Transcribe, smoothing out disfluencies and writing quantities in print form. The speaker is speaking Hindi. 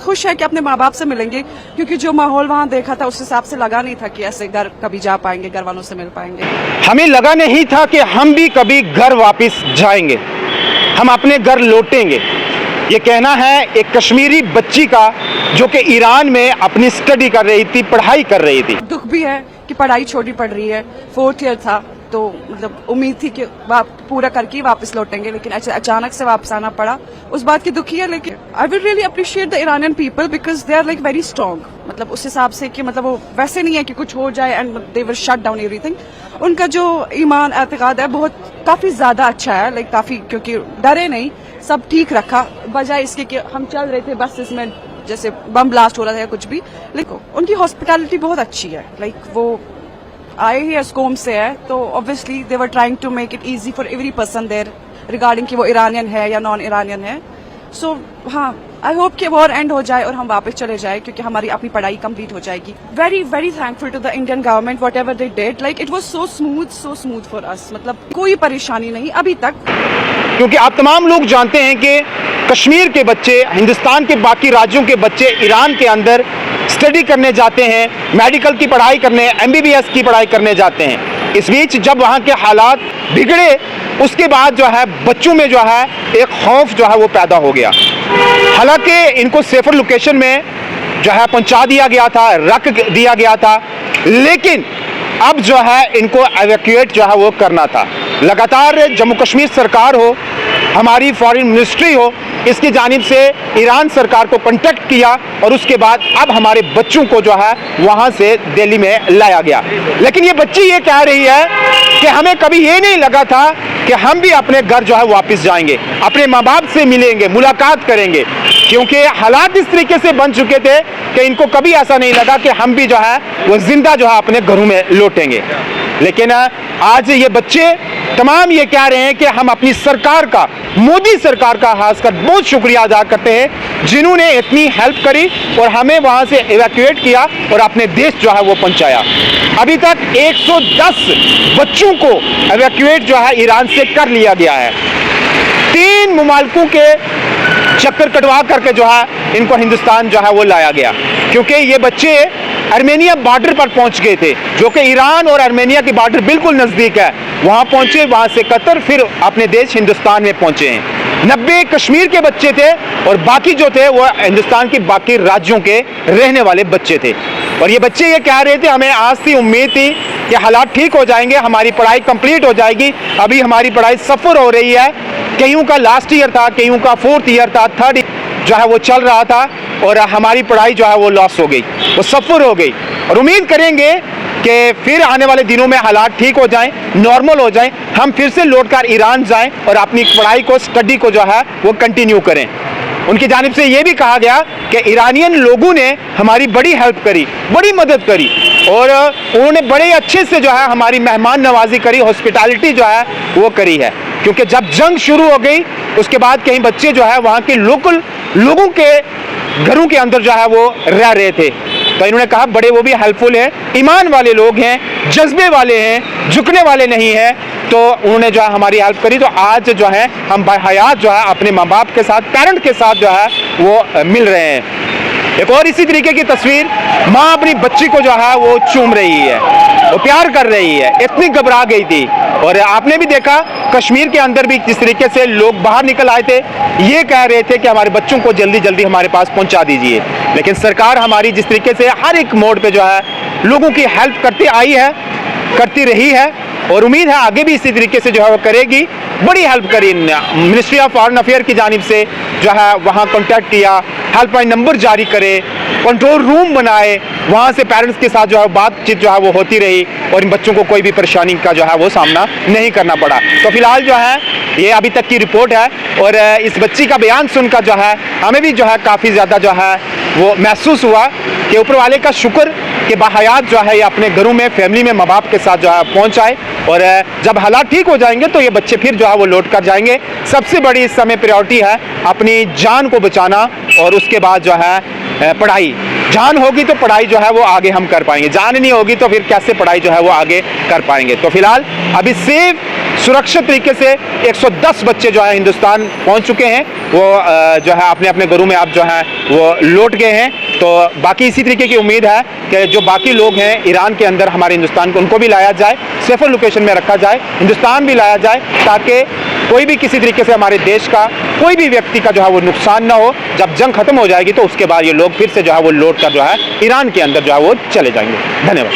खुश है कि अपने माँ बाप से मिलेंगे, क्योंकि जो माहौल वहाँ देखा था उस हिसाब से लगा नहीं था कि ऐसे घर कभी जा पाएंगे, घर वालों से मिल पाएंगे। हमें लगा नहीं था कि हम भी कभी घर वापस जाएंगे, हम अपने घर लौटेंगे। ये कहना है एक कश्मीरी बच्ची का जो कि ईरान में अपनी स्टडी कर रही थी, पढ़ाई कर रही थी। दुख भी है कि पढ़ाई छोटी पड़ रही है, 4th ईयर था तो मतलब उम्मीद थी कि पूरा करके ही वापस लौटेंगे, लेकिन अचानक से वापस आना पड़ा, उस बात की दुखी है। लेकिन I will really appreciate the Iranian people because they are like very strong, मतलब उस हिसाब से कि मतलब वो वैसे नहीं है कि कुछ हो जाए and they will shut down everything. उनका जो ईमान एतकाद है बहुत काफी ज्यादा अच्छा है, लाइक काफी, क्योंकि डरे नहीं, सब ठीक रखा, बजाय इसके कि हम चल रहे थे बसेस में जैसे बम ब्लास्ट हो रहा था या कुछ भी। लेकिन उनकी हॉस्पिटैलिटी बहुत अच्छी है, लाइक वो आए ही एस्कोम से है तो obviously they were trying to make it easy for every person there regarding कि वो ईरानियन है या नॉन ईरानियन है। सो हाँ, आई होप कि वॉर एंड हो जाए और हम वापस चले जाए, क्योंकि हमारी अपनी पढ़ाई कंप्लीट हो जाएगी। Very very thankful to the Indian government whatever they did, like it was so smooth for us, मतलब कोई परेशानी नहीं अभी तक। क्योंकि आप तमाम लोग जानते हैं कि कश्मीर के बच्चे, हिंदुस्तान के बाकी राज्यों के बच्चे ईरान के अंदर स्टडी करने जाते हैं, मेडिकल की पढ़ाई करने, MBBS की पढ़ाई करने जाते हैं। इस बीच जब वहाँ के हालात बिगड़े उसके बाद जो है बच्चों में जो है एक खौफ जो है वो पैदा हो गया। हालांकि इनको सेफर लोकेशन में जो है पहुंचा दिया गया था, रख दिया गया था, लेकिन अब जो है इनको एवैक्यूएट जो है वो करना था। लगातार जम्मू कश्मीर सरकार हो, हमारी फॉरेन मिनिस्ट्री हो, इसकी जानिब से ईरान सरकार को कांटेक्ट किया और उसके बाद अब हमारे बच्चों को जो है वहाँ से दिल्ली में लाया गया। लेकिन ये बच्ची ये कह रही है कि हमें कभी ये नहीं लगा था कि हम भी अपने घर जो है वापस जाएंगे, अपने माँ बाप से मिलेंगे, मुलाकात करेंगे, क्योंकि हालात इस तरीके से बन चुके थे कि इनको कभी ऐसा नहीं लगा कि हम भी जो है वो जिंदा जो है अपने घरों में लौटेंगे। लेकिन आज ये बच्चे तमाम ये कह रहे हैं कि हम अपनी सरकार का, मोदी सरकार का खासकर बहुत शुक्रिया अदा करते हैं, जिन्होंने इतनी हेल्प करी और हमें वहां से इवैक्यूएट किया और अपने देश जो है वो पहुंचाया। अभी तक 110 बच्चों को इवैक्यूएट जो है ईरान से कर लिया गया है। 3 मुमालिकों के चक्कर कटवा करके जो है इनको हिंदुस्तान जो है वो लाया गया, क्योंकि ये बच्चे आर्मेनिया बॉर्डर पर पहुंच गए थे, जो कि ईरान और आर्मेनिया की बॉर्डर बिल्कुल नजदीक है। वहां पहुंचे, वहां से कतर, फिर अपने देश हिंदुस्तान में पहुंचे हैं। 90 कश्मीर के बच्चे थे और बाकी जो थे वो हिंदुस्तान के बाकी राज्यों के रहने वाले बच्चे थे। और ये बच्चे ये कह रहे थे, हमें आज थी उम्मीद थी कि हालात ठीक हो जाएंगे, हमारी पढ़ाई कंप्लीट हो जाएगी। अभी हमारी पढ़ाई सफर हो रही है, कईयों का लास्ट ईयर था, कईयों का 4th ईयर था, 3rd जो है वो चल रहा था और हमारी पढ़ाई जो है वो लॉस हो गई, वो सफर हो गई। और उम्मीद करेंगे कि फिर आने वाले दिनों में हालात ठीक हो जाएं, नॉर्मल हो जाएं, हम फिर से लौटकर ईरान जाएं और अपनी पढ़ाई को, स्टडी को जो है वो कंटिन्यू करें। उनकी जानिब से ये भी कहा गया कि ईरानियन लोगों ने हमारी बड़ी हेल्प करी, बड़ी मदद करी और उन्होंने बड़े अच्छे से जो है हमारी मेहमान नवाजी करी, हॉस्पिटैलिटी जो है वो करी है। क्योंकि जब जंग शुरू हो गई उसके बाद कई बच्चे जो है वहाँ के लोकल लोगों के घरों के अंदर जो है वो रह रहे थे, तो इन्होंने कहा बड़े वो भी हेल्पफुल हैं, ईमान वाले लोग हैं, जज्बे वाले हैं, झुकने वाले नहीं हैं, तो उन्होंने जो है हमारी हेल्प करी। तो आज जो है हम बाहयात जो है अपने माँ बाप के साथ, पेरेंट के साथ जो है वो मिल रहे हैं। एक और इसी तरीके की तस्वीर, माँ अपनी बच्ची को जो है वो चूम रही है, वो प्यार कर रही है, इतनी घबरा गई थी। और आपने भी देखा कश्मीर के अंदर भी जिस तरीके से लोग बाहर निकल आए थे, ये कह रहे थे कि हमारे बच्चों को जल्दी जल्दी हमारे पास पहुंचा दीजिए। लेकिन सरकार हमारी जिस तरीके से हर एक मोड़ पे जो है लोगों की हेल्प करती आई है, करती रही है और उम्मीद है आगे भी इसी तरीके से जो है वो करेगी। बड़ी हेल्प करी, मिनिस्ट्री ऑफ फॉरेन अफेयर की जानिब से जो है वहाँ कॉन्टैक्ट किया, हेल्पलाइन नंबर जारी करे, कंट्रोल रूम बनाए, वहाँ से पेरेंट्स के साथ जो है बातचीत जो है वो होती रही और इन बच्चों को कोई भी परेशानी का जो है वो सामना नहीं करना पड़ा। तो फिलहाल जो है ये अभी तक की रिपोर्ट है और इस बच्ची का बयान सुनकर जो है हमें भी जो है काफ़ी ज़्यादा जो है वो महसूस हुआ कि ऊपर वाले का शुक्र कि बाहयात जो है ये अपने घरों में, फैमिली में, माँ बाप के साथ जो है पहुँच आए और जब हालात ठीक हो जाएंगे तो ये बच्चे फिर जो है वो लौट कर जाएंगे। सबसे बड़ी इस समय प्रायोरिटी है अपनी जान को बचाना और उसके बाद जो है पढ़ाई। जान होगी तो पढ़ाई जो है वो आगे हम कर पाएंगे, जान नहीं होगी तो फिर कैसे पढ़ाई जो है वो आगे कर पाएंगे। तो फिलहाल अभी सेफ सुरक्षित तरीके से 110 बच्चे जो है हिंदुस्तान पहुंच चुके हैं, वो जो है अपने अपने घरों में अब जो है वो लौट गए हैं। तो बाकी इसी तरीके की उम्मीद है कि जो बाकी लोग हैं ईरान के अंदर हमारे हिंदुस्तान को, उनको भी लाया जाए, सेफर लोकेशन में रखा जाए, हिंदुस्तान भी लाया जाए, ताकि कोई भी किसी तरीके से हमारे देश का कोई भी व्यक्ति का जो है वो नुकसान ना हो। जब जंग खत्म हो जाएगी तो उसके बाद ये लोग फिर से जो है वो लौट कर जो है ईरान के अंदर जो है वो चले जाएंगे। धन्यवाद।